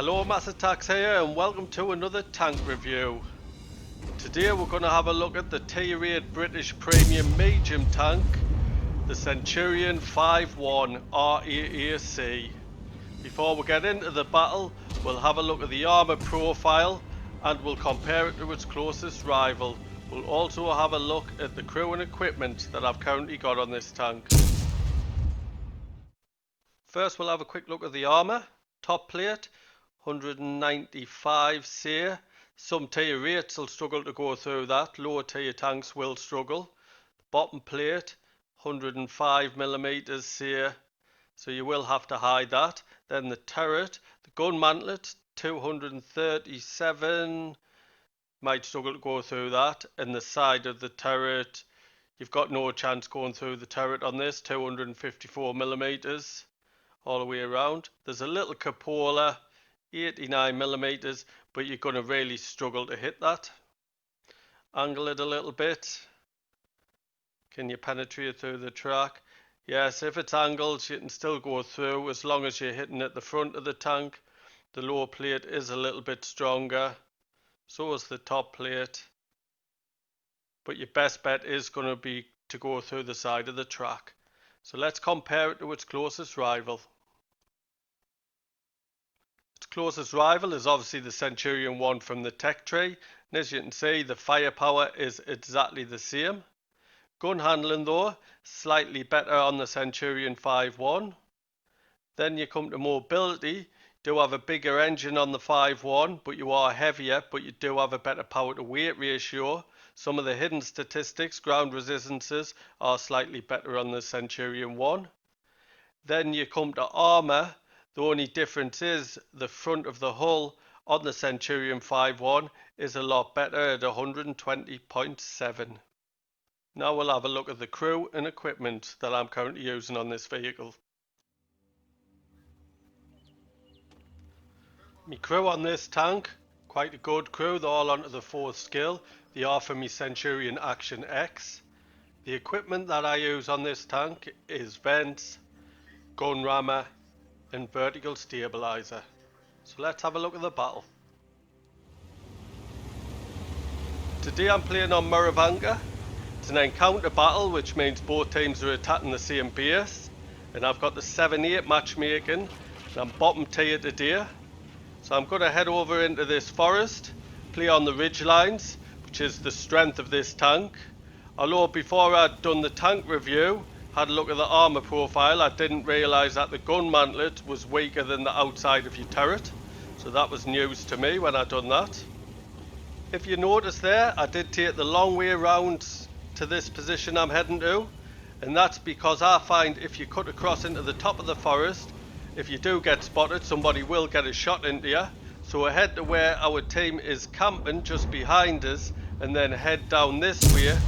Hello, Mass Attacks here, and welcome to another tank review. Today we're going to have a look at the Tier 8 British Premium Medium Tank, the Centurion MK.5 RAAC. Before we get into the battle, we'll have a look at the armour profile and we'll compare it to its closest rival. We'll also have a look at the crew and equipment that I've currently got on this tank. First we'll have a quick look at the armour. Top plate, 195 SEER. Some tier 8s will struggle to go through that, lower tier tanks will struggle. The bottom plate, 105mm SEER, so you will have to hide that. Then the turret, the gun mantlet, 237, might struggle to go through that. And the side of the turret, you've got no chance going through the turret on this, 254mm all the way around. There's a little cupola, 89mm, but you're going to really struggle to hit that. Angle it a little bit. Can you penetrate through the track? Yes, if it's angled you can still go through as long as you're hitting at the front of the tank. The lower plate is a little bit stronger, so is the top plate, but your best bet is going to be to go through the side of the track. So let's compare it to its closest rival. Its closest rival is obviously the Centurion 1 from the tech tree, and as you can see the firepower is exactly the same. Gun handling though, slightly better on the Centurion MK.5. Then you come to mobility. Do have a bigger engine on the MK.5, but you are heavier, but you do have a better power to weight ratio. Some of the hidden statistics, ground resistances, are slightly better on the Centurion 1. Then you come to armour. The only difference is the front of the hull on the Centurion MK.5 is a lot better at 120.7. Now we'll have a look at the crew and equipment that I'm currently using on this vehicle. My crew on this tank, quite a good crew, they're all onto the 4th skill. They are from my Centurion Action X. The equipment that I use on this tank is vents, gun rammer and vertical stabilizer. So let's have a look at the battle. Today I'm playing on Muravanka. It's an encounter battle, which means both teams are attacking the same base, and I've got the 7-8 matchmaking and I'm bottom tier today. So I'm going to head over into this forest, play on the ridge lines, which is the strength of this tank. Although before I'd done the tank review, had a look at the armour profile, I didn't realise that the gun mantlet was weaker than the outside of your turret. So that was news to me when I done that. If you notice there, I did take the long way around to this position I'm heading to. And that's because I find if you cut across into the top of the forest, if you do get spotted, somebody will get a shot into you. So I head to where our team is camping just behind us, and then head down this way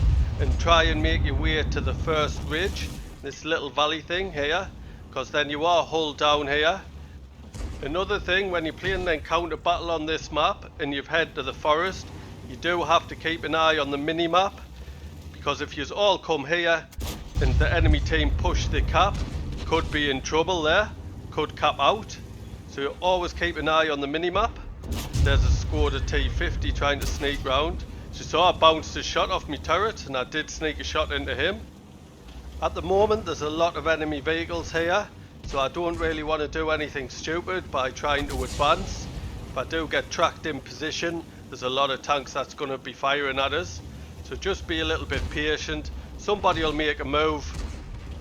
and try and make your way to the first ridge, this little valley thing here, because then you are hull down here. Another thing, when you're playing an encounter battle on this map and you've head to the forest, you do have to keep an eye on the mini map, because if you all come here and the enemy team push the cap, you could be in trouble there, could cap out. So you always keep an eye on the minimap. There's a Skoda T50 trying to sneak round. So you saw I bounced a shot off my turret and I did sneak a shot into him. At the moment there's a lot of enemy vehicles here, so I don't really want to do anything stupid by trying to advance. If I do get tracked in position, there's a lot of tanks that's going to be firing at us. So just be a little bit patient. Somebody will make a move.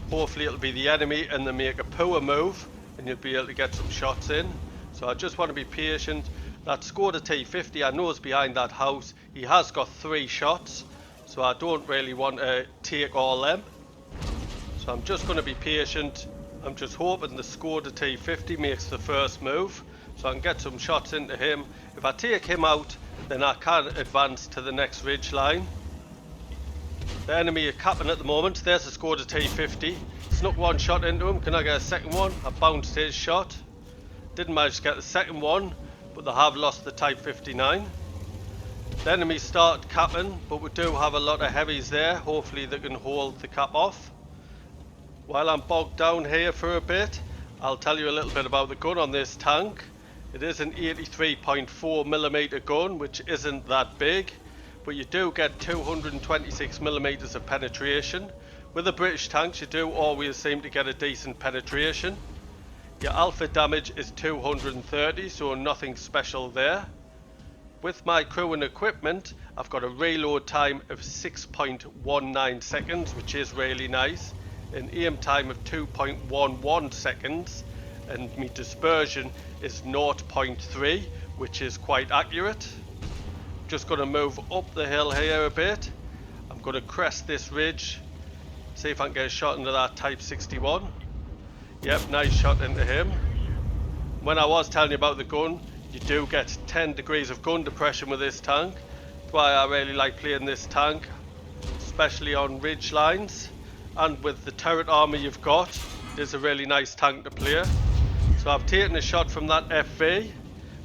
Hopefully it'll be the enemy and they make a poor move, and you'll be able to get some shots in. So I just want to be patient. That Skoda T50 I know is behind that house. He has got 3 shots, so I don't really want to take all them. So I'm just going to be patient. I'm just hoping the Skoda T50 makes the first move so I can get some shots into him. If I take him out, then I can advance to the next ridge line. The enemy are capping at the moment. There's the Skoda T50. Snuck one shot into him. Can I get a second one? I bounced his shot. Didn't manage to get the second one, but they have lost the Type 59. The enemy start capping, but we do have a lot of heavies there. Hopefully they can hold the cap off. While I'm bogged down here for a bit, I'll tell you a little bit about the gun on this tank. It is an 83.4mm gun, which isn't that big, but you do get 226mm of penetration. With the British tanks, you do always seem to get a decent penetration. Your alpha damage is 230, so nothing special there. With my crew and equipment, I've got a reload time of 6.19 seconds, which is really nice, an aim time of 2.11 seconds, and my dispersion is 0.3, which is quite accurate. Just going to move up the hill here a bit. I'm going to crest this ridge, see if I can get a shot into that Type 61. Yep, nice shot into him. When I was telling you about the gun, you do get 10 degrees of gun depression with this tank. That's why I really like playing this tank, especially on ridge lines. And with the turret armor you've got, it is a really nice tank to play. So I've taken a shot from that FV,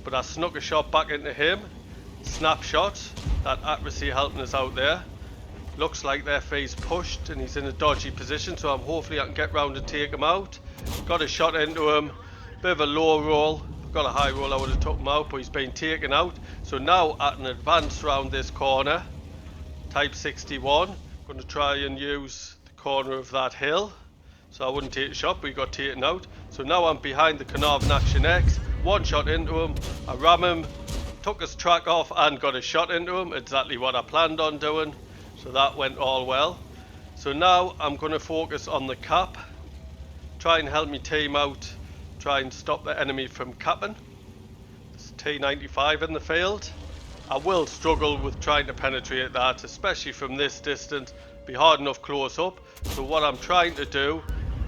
but I snuck a shot back into him. Snapshot, that accuracy helping us out there. Looks like the FV's pushed and he's in a dodgy position, so hopefully I can get round and take him out. Got a shot into him, bit of a low roll. If I got a high roll I would have took him out, but he's been taken out. So now I can advance round this corner. Type 61, going to try and use the corner of that hill. So I wouldn't take a shot, but he got taken out. So now I'm behind the Carnarvon Action X. One shot into him, I ram him, took his track off and got a shot into him. Exactly what I planned on doing. So that went all well. So now I'm going to focus on the cap. Try and help me team out. Try and stop the enemy from capping. There's T95 in the field. I will struggle with trying to penetrate that, especially from this distance. Be hard enough close up. So what I'm trying to do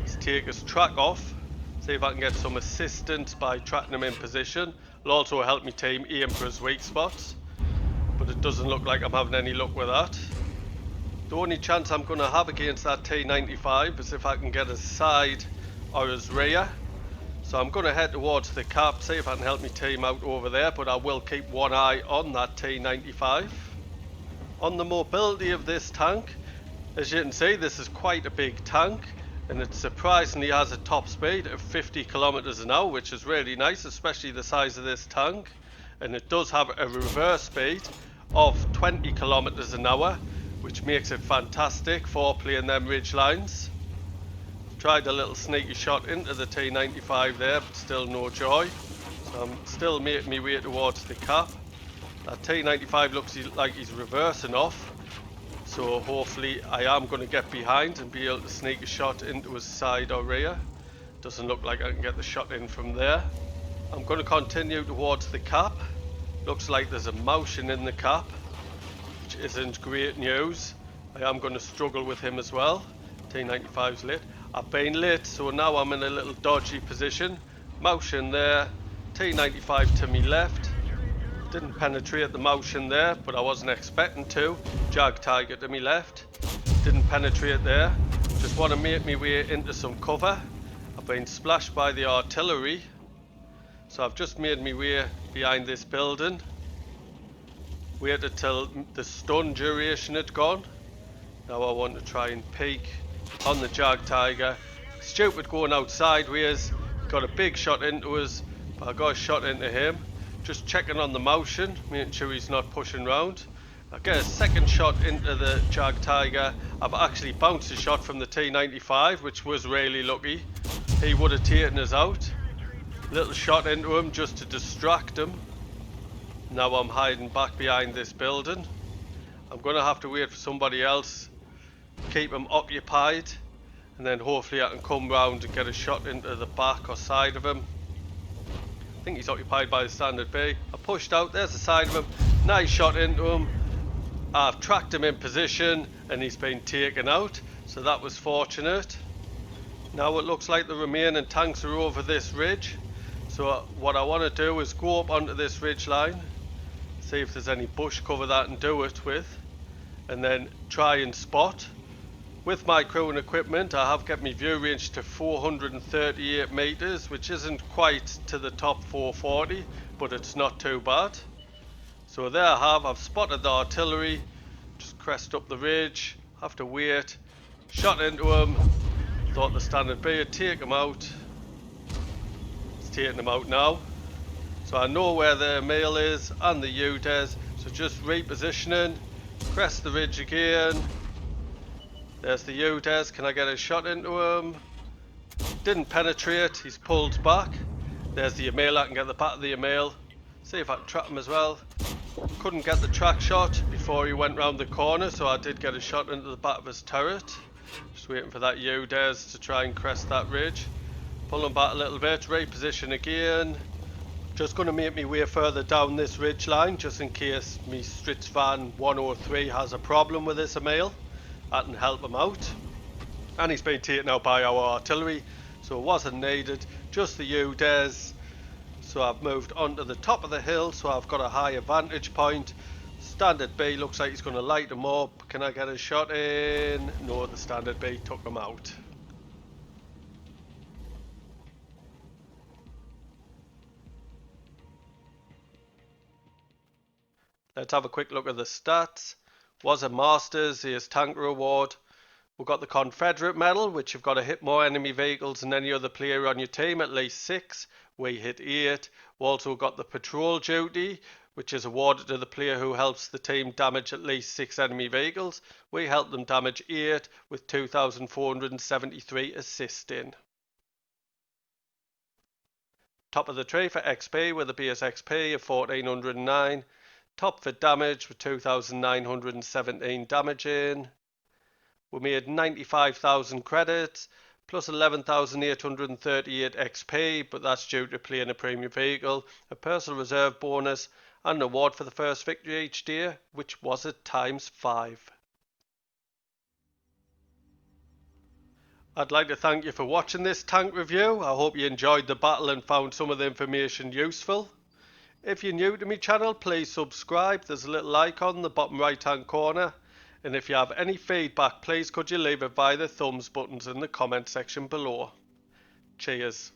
is take his track off. See if I can get some assistance by tracking him in position. It'll also help me team aim for his weak spots. But it doesn't look like I'm having any luck with that. The only chance I'm going to have against that T95 is if I can get his side or his rear. So I'm going to head towards the cap, see if I can help me team out over there, but I will keep one eye on that T95. On the mobility of this tank, as you can see, this is quite a big tank, and it surprisingly has a top speed of 50 kilometers an hour, which is really nice, especially the size of this tank. And it does have a reverse speed of 20 kilometers an hour, which makes it fantastic for playing them ridge lines. Tried a little sneaky shot into the T95 there, but still no joy. So I'm still making my way towards the cap. That T95 looks like he's reversing off, so hopefully I am going to get behind and be able to sneak a shot into his side or rear. Doesn't look like I can get the shot in from there. I'm going to continue towards the cap. Looks like there's a motion in the cap, which isn't great news. I am going to struggle with him as well. T95's lit. I've been lit, so now I'm in a little dodgy position. Motion there, T95 to me left. Didn't penetrate the motion there, but I wasn't expecting to. Jag Tiger to me left. Didn't penetrate there. Just want to make my way into some cover. I've been splashed by the artillery, so I've just made my way behind this building. Waited till the stun duration had gone. Now I want to try and peek on the Jag Tiger. Stupid going out sideways. Got a big shot into us, but I got a shot into him. Just checking on the motion, making sure he's not pushing round. I get a second shot into the Jag Tiger. I've actually bounced a shot from the T95, which was really lucky. He would have taken us out. Little shot into him just to distract him. Now I'm hiding back behind this building. I'm going to have to wait for somebody else, keep him occupied, and then hopefully I can come round and get a shot into the back or side of him. I think he's occupied by the standard B. I pushed out, there's the side of him, nice shot into him. I've tracked him in position and he's been taken out, so that was fortunate. Now it looks like the remaining tanks are over this ridge, so what I want to do is go up onto this ridge line, see if there's any bush cover that I can do it with, and then try and spot. With my crew and equipment, I have kept my view range to 438 meters, which isn't quite to the top 440, but it's not too bad. So there I've spotted the artillery, just crest up the ridge, have to wait, shot into him, thought the standard B would take him out. It's taking him out now. So I know where the male is and the UDES, so just repositioning, crest the ridge again. There's the UDES, can I get a shot into him? Didn't penetrate, he's pulled back. There's the Emil, I can get the back of the Emil. See if I can trap him as well. Couldn't get the track shot before he went round the corner, so I did get a shot into the back of his turret. Just waiting for that UDES to try and crest that ridge. Pull him back a little bit, reposition again. Just going to make me way further down this ridge line, just in case me Stritz Van 103 has a problem with this Emil. I can help him out. And he's been taken out by our artillery, so it wasn't needed, just the UDES. So I've moved onto the top of the hill, so I've got a higher vantage point. Standard B looks like he's going to light him up. Can I get a shot in? No, the standard B took him out. Let's have a quick look at the stats. Was a Masters, here's tank reward. We've got the Confederate medal, which you've got to hit more enemy vehicles than any other player on your team, at least 6. We hit 8. We've also got the patrol duty, which is awarded to the player who helps the team damage at least 6 enemy vehicles. We helped them damage 8 with 2,473 assisting. Top of the tree for XP with a base XP of 1,409. Top for damage with 2,917 damaging. We made 95,000 credits plus 11,838 XP, but that's due to playing a premium vehicle, a personal reserve bonus, and an award for the first victory each day, which was at ×5. I'd like to thank you for watching this tank review. I hope you enjoyed the battle and found some of the information useful. If you're new to my channel, please subscribe. There's a little icon in the bottom right hand corner. And if you have any feedback, please could you leave it via the thumbs buttons in the comment section below. Cheers.